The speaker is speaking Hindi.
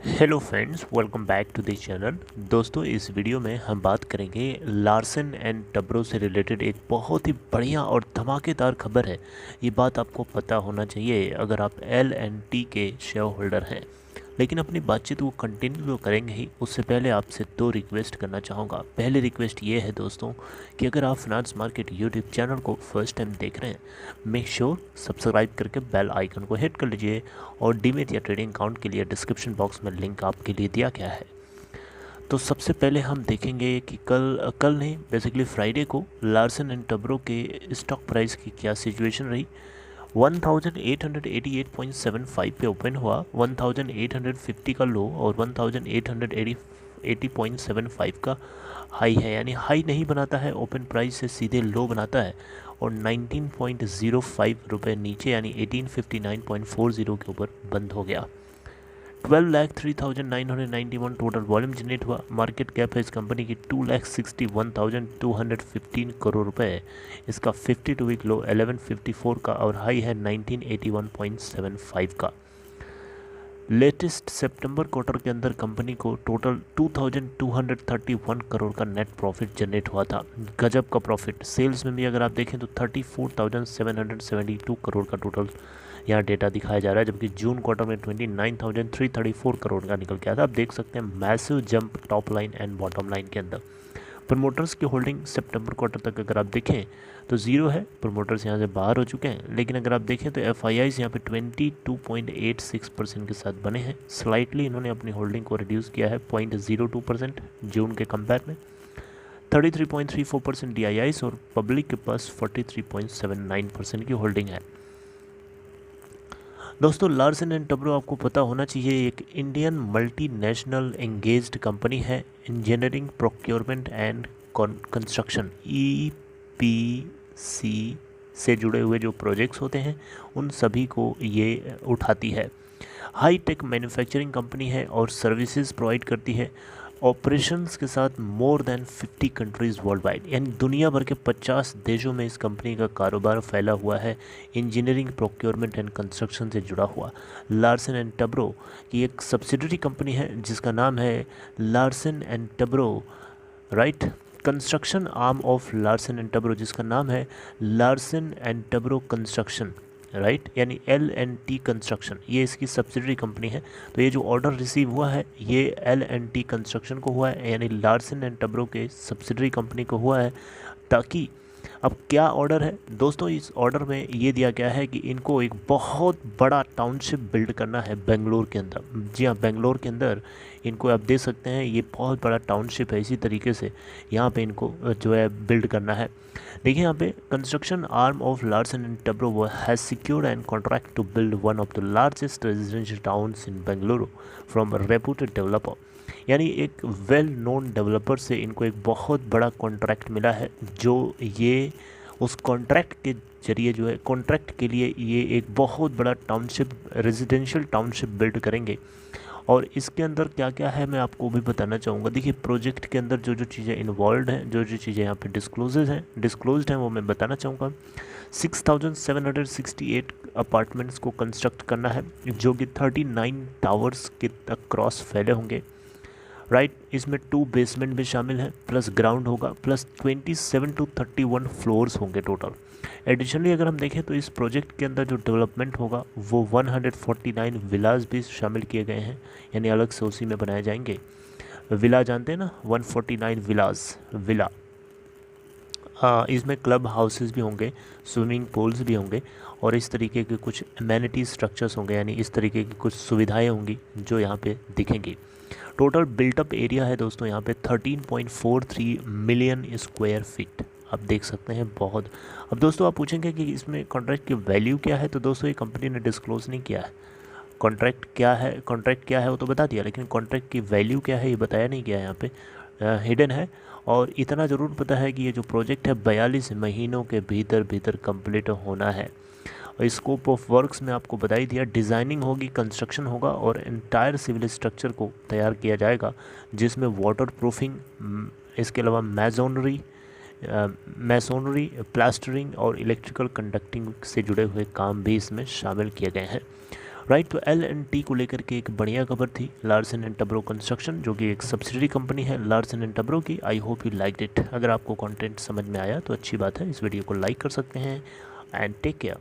Hello friends, welcome back to the channel. दोस्तों, इस वीडियो में हम बात करेंगे लार्सन एंड टब्रो से रिलेटेड एक बहुत ही बढ़िया और धमाकेदार खबर है। ये बात आपको पता होना चाहिए अगर आप एल एंड टी के शेयर होल्डर हैं। लेकिन अपनी बातचीत को कंटिन्यू तो करेंगे ही, उससे पहले आपसे दो रिक्वेस्ट करना चाहूँगा। पहली रिक्वेस्ट ये है दोस्तों कि अगर आप फाइनेंस मार्केट यूट्यूब चैनल को फर्स्ट टाइम देख रहे हैं, मेक श्योर सब्सक्राइब करके बेल आइकन को हिट कर लीजिए। और डीमेट या ट्रेडिंग अकाउंट के लिए डिस्क्रिप्शन बॉक्स में लिंक आपके लिए दिया गया है। तो सबसे पहले हम देखेंगे कि कल नहीं, बेसिकली फ्राइडे को लार्सन एंड टब्रो के स्टॉक प्राइस की क्या सिचुएशन रही। 1888.75 पे ओपन हुआ, 1850 का लो और 1880.75 का हाई है। यानी हाई नहीं बनाता है, ओपन प्राइस से सीधे लो बनाता है और 19.05 रुपये नीचे यानी 1859.40 के ऊपर बंद हो गया। 12,03,991 टोटल वॉल्यूम जनरेट हुआ। मार्केट कैप है इस कंपनी की 2,61,215 करोड़ रुपए है। इसका 52 वीक लो 1154 का और हाई है 1981.75 का। लेटेस्ट सितंबर क्वार्टर के अंदर कंपनी को टोटल 2,231 करोड़ का नेट प्रॉफिट जनरेट हुआ था। गजब का प्रॉफिट। सेल्स में भी अगर आप देखें तो 34,772 करोड़ का टोटल यहाँ डेटा दिखाया जा रहा है, जबकि जून क्वार्टर में 29,334 करोड़ का निकल के आया था। आप देख सकते हैं massive jump top line and bottom line के अंदर। प्रमोटर्स की होल्डिंग सितंबर क्वार्टर तक अगर आप देखें तो ज़ीरो है, प्रमोटर्स यहाँ से बाहर हो चुके हैं। लेकिन अगर आप देखें तो एफ आई आईज़ यहाँ पे 22.86% के साथ बने हैं। स्लाइटली इन्होंने अपनी होल्डिंग को रिड्यूस किया है 0.02% जून के कंपेयर में। 33.34% डी आई आईज़ और पब्लिक के पास 43.79% की होल्डिंग है। दोस्तों, लार्सन एंड टब्रो आपको पता होना चाहिए एक इंडियन मल्टीनेशनल एंगेज्ड कंपनी है। Engineering, procurement and construction EPC से जुड़े हुए जो प्रोजेक्ट्स होते हैं उन सभी को ये उठाती है। हाई टेक मैन्युफैक्चरिंग कंपनी है और सर्विसेज प्रोवाइड करती है। ऑपरेशंस के साथ more than 50 countries world wide, यानी दुनिया भर के 50 देशों में इस कंपनी का कारोबार फैला हुआ है। इंजीनियरिंग, प्रोक्योरमेंट एंड कंस्ट्रक्शन से जुड़ा हुआ लार्सन एंड टब्रो की एक सब्सिडरी कंपनी है जिसका नाम है Larsen and Toubro, right. Construction arm of Larsen and Toubro जिसका नाम है Larsen and Toubro construction, right, यानी L&T कंस्ट्रक्शन, ये इसकी सब्सिडरी कंपनी है। तो ये जो ऑर्डर रिसीव हुआ है ये L&T कंस्ट्रक्शन को हुआ है, यानी लार्सन एंड टब्रो के सब्सिडरी कंपनी को हुआ है। ताकि अब क्या ऑर्डर है दोस्तों, इस ऑर्डर में ये दिया गया है कि इनको एक बहुत बड़ा टाउनशिप बिल्ड करना है बेंगलोर के अंदर। जी हाँ, बेंगलोर के अंदर इनको आप देख सकते हैं ये बहुत बड़ा टाउनशिप है। इसी तरीके से यहाँ पे इनको जो है बिल्ड करना है। देखिए यहाँ पे construction arm of Larsen and Toubro has secured and contract to build one of the largest residential towns in Bengaluru from reputed developer, यानी एक वेल नोन डेवलपर से इनको एक बहुत बड़ा कॉन्ट्रैक्ट मिला है। जो ये उस कॉन्ट्रैक्ट के जरिए जो है कॉन्ट्रैक्ट के लिए ये एक बहुत बड़ा टाउनशिप, रेजिडेंशियल टाउनशिप बिल्ड करेंगे। और इसके अंदर क्या क्या है मैं आपको भी बताना चाहूँगा। देखिए प्रोजेक्ट के अंदर जो जो चीज़ें इन्वॉल्व हैं, जो जो चीज़ें यहाँ पे डिस्क्लोज्ड हैं वो मैं बताना चाहूँगा। 6,768 अपार्टमेंट्स को कंस्ट्रक्ट करना है जो कि 39 टावर्स के तक क्रॉस फैले होंगे, राइट। इसमें 2 बेसमेंट भी शामिल हैं, प्लस ग्राउंड होगा, प्लस 27 to 31 फ्लोर्स होंगे टोटल। एडिशनली अगर हम देखें तो इस प्रोजेक्ट के अंदर जो डेवलपमेंट होगा वो 149 विलाज भी शामिल किए गए हैं, यानी अलग से उसी में बनाए जाएंगे। विला जानते हैं ना, 149 विला। हाँ, इसमें क्लब हाउसेस भी होंगे, स्विमिंग पूल्स भी होंगे और इस तरीके के कुछ एमेनिटी स्ट्रक्चर्स होंगे, यानी इस तरीके की कुछ सुविधाएं होंगी जो यहाँ पे दिखेंगी। टोटल बिल्टअप एरिया है दोस्तों यहाँ पे 13.43 मिलियन स्क्वायर फीट। आप देख सकते हैं बहुत। अब दोस्तों आप पूछेंगे कि इसमें कॉन्ट्रैक्ट की वैल्यू क्या है, तो दोस्तों ये कंपनी ने डिस्क्लोज नहीं किया है। कॉन्ट्रैक्ट क्या है वो तो बता दिया, लेकिन कॉन्ट्रैक्ट की वैल्यू क्या है ये बताया नहीं गया, यहाँ पे हिडन है। और इतना ज़रूर पता है कि ये जो प्रोजेक्ट है 42 महीनों के भीतर कंप्लीट होना है। और स्कोप ऑफ वर्क्स में आपको बता ही दिया, डिज़ाइनिंग होगी, कंस्ट्रक्शन होगा और एंटायर सिविल स्ट्रक्चर को तैयार किया जाएगा जिसमें वाटर प्रूफिंग, इसके अलावा मैसोनरी, प्लास्टरिंग और इलेक्ट्रिकल कंडक्टिंग से जुड़े हुए काम भी इसमें शामिल किए गए हैं। राइट। तो L&T को लेकर के एक बढ़िया खबर थी, लार्सन एंड टब्रो कंस्ट्रक्शन, जो कि एक सब्सिडरी कंपनी है लार्सन एंड टब्रो की। I hope you liked it. अगर आपको कंटेंट समझ में आया तो अच्छी बात है, इस वीडियो को लाइक कर सकते हैं एंड टेक केयर।